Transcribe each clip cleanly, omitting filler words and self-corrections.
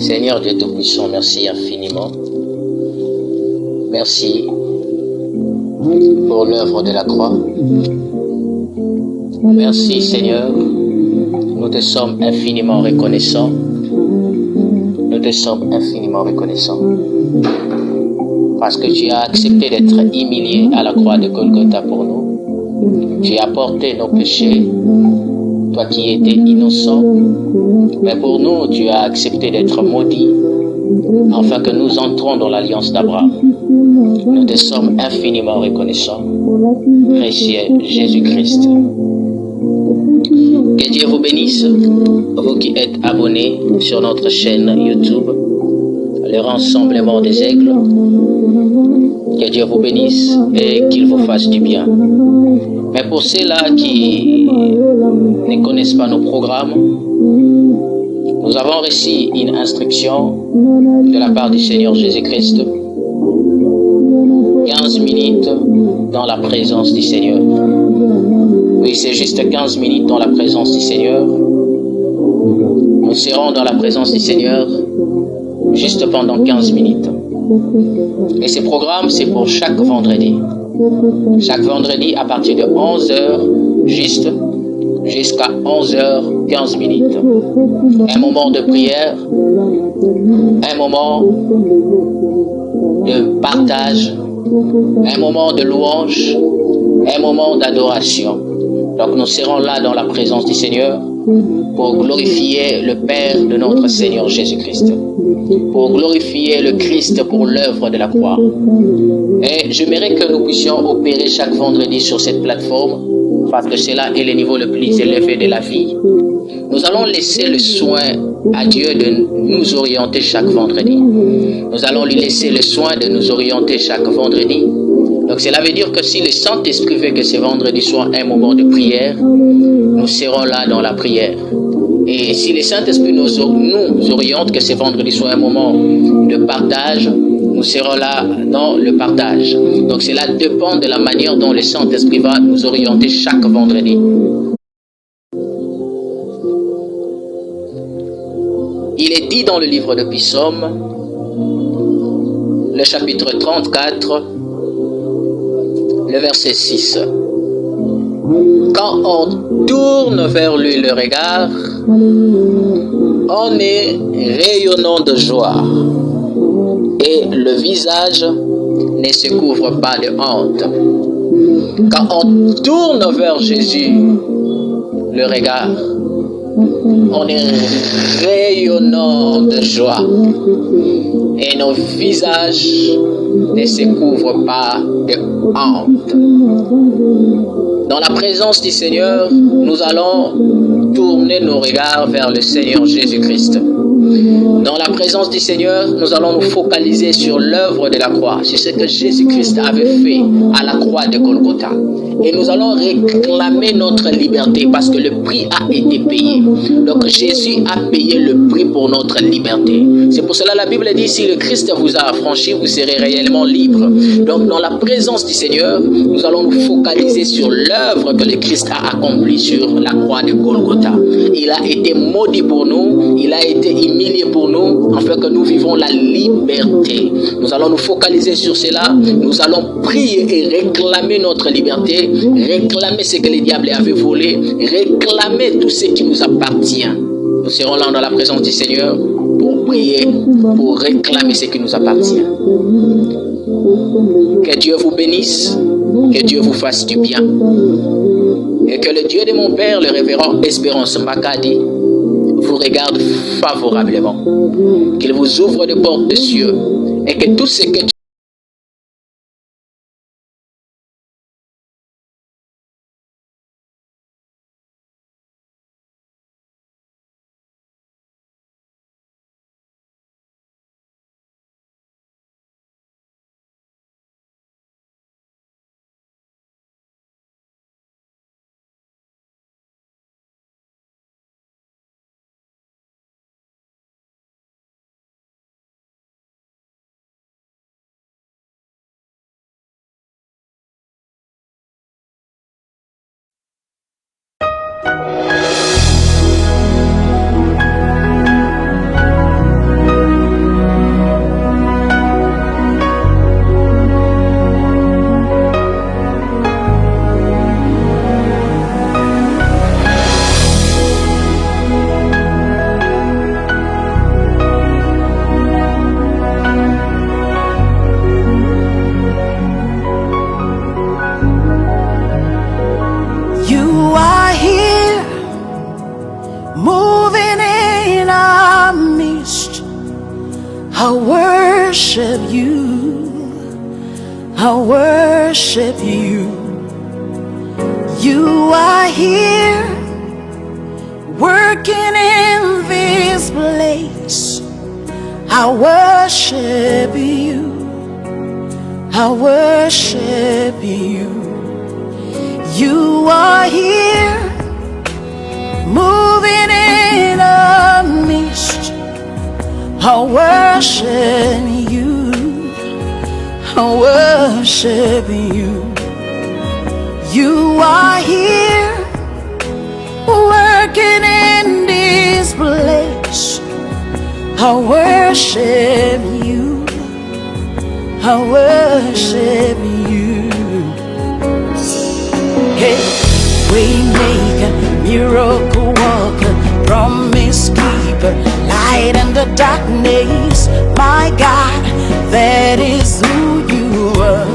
Seigneur Dieu Tout-Puissant, merci infiniment. Merci pour l'œuvre de la croix. Merci Seigneur, nous te sommes infiniment reconnaissants. Nous te sommes infiniment reconnaissants. Parce que tu as accepté d'être humilié à la croix de Golgotha pour nous. Tu as porté nos péchés, toi qui étais innocent. Mais pour nous, tu as accepté d'être maudit, afin que nous entrons dans l'alliance d'Abraham. Nous te sommes infiniment reconnaissants. Précieux Jésus-Christ. Que Dieu vous bénisse, vous qui êtes abonnés sur notre chaîne YouTube, le Rassemblement des Aigles. Que Dieu vous bénisse et qu'il vous fasse du bien. Mais pour ceux-là qui ne connaissent pas nos programmes, nous avons reçu une instruction de la part du Seigneur Jésus-Christ. 15 minutes dans la présence du Seigneur. Oui, c'est juste 15 minutes dans la présence du Seigneur. Nous serons dans la présence du Seigneur juste pendant 15 minutes. Et ce programme, c'est pour chaque vendredi. Chaque vendredi à partir de 11h juste jusqu'à 11h15 minutes. Un moment de prière, un moment de partage, un moment de louange, un moment d'adoration. Donc nous serons là dans la présence du Seigneur pour glorifier le Père de notre Seigneur Jésus-Christ, pour glorifier le Christ pour l'œuvre de la croix. Et j'aimerais que nous puissions opérer chaque vendredi sur cette plateforme, parce que c'est là est le niveau le plus élevé de la vie. Nous allons laisser le soin à Dieu de nous orienter chaque vendredi. Nous allons lui laisser le soin de nous orienter chaque vendredi. Donc cela veut dire que si le Saint-Esprit veut que ce vendredi soit un moment de prière, nous serons là dans la prière. Et si le Saint-Esprit nous oriente que ce vendredi soit un moment de partage, nous serons là dans le partage. Donc cela dépend de la manière dont le Saint-Esprit va nous orienter chaque vendredi. Il est dit dans le livre de Psaume, le chapitre 34, le verset 6. Quand on tourne vers lui le regard, on est rayonnant de joie et le visage ne se couvre pas de honte. Quand on tourne vers Jésus le regard, on est rayonnant de joie et nos visages ne se couvrent pas de honte. Dans la présence du Seigneur, nous allons tourner nos regards vers le Seigneur Jésus-Christ. Dans la présence du Seigneur, nous allons nous focaliser sur l'œuvre de la croix, sur ce que Jésus-Christ avait fait à la croix de Golgotha. Et nous allons réclamer notre liberté parce que le prix a été payé. Donc Jésus a payé le prix pour notre liberté. C'est pour cela la Bible dit, si le Christ vous a affranchi, vous serez réellement libre. Donc dans la présence du Seigneur, nous allons nous focaliser sur l'œuvre que le Christ a accomplie sur la croix de Golgotha. Il a été maudit pour nous, il a été humilié pour nous, afin que nous vivons la liberté. Nous allons nous focaliser sur cela, nous allons prier et réclamer notre liberté, réclamer ce que le diable avait volé, réclamer tout ce qui nous appartient. Nous serons là dans la présence du Seigneur pour prier, pour réclamer ce qui nous appartient. Que Dieu vous bénisse, que Dieu vous fasse du bien. Et que le Dieu de mon Père, le révérend Espérance Makadi, vous regarde favorablement. Qu'il vous ouvre des portes des cieux et que tout ce que You are here, moving in our midst. I worship you, I worship you. You are here, working in this place. I worship you, I worship you. You are here, moving in our midst. I worship you, I worship you. You are here, working in this place. I worship you, I worship you. Hey, waymaker, miracle worker, promise keeper, light in the darkness. My God, that is who you are.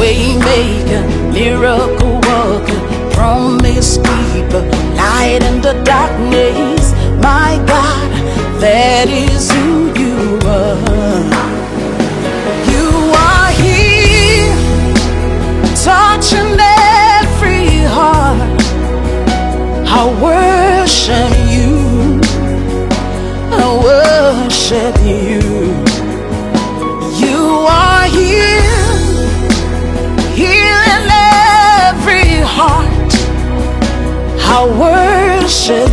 Waymaker, miracle worker, promise keeper, light in the darkness. My God, that is who you are. You are here, touching every heart. I worship you, I worship you. You are here, healing every heart. I worship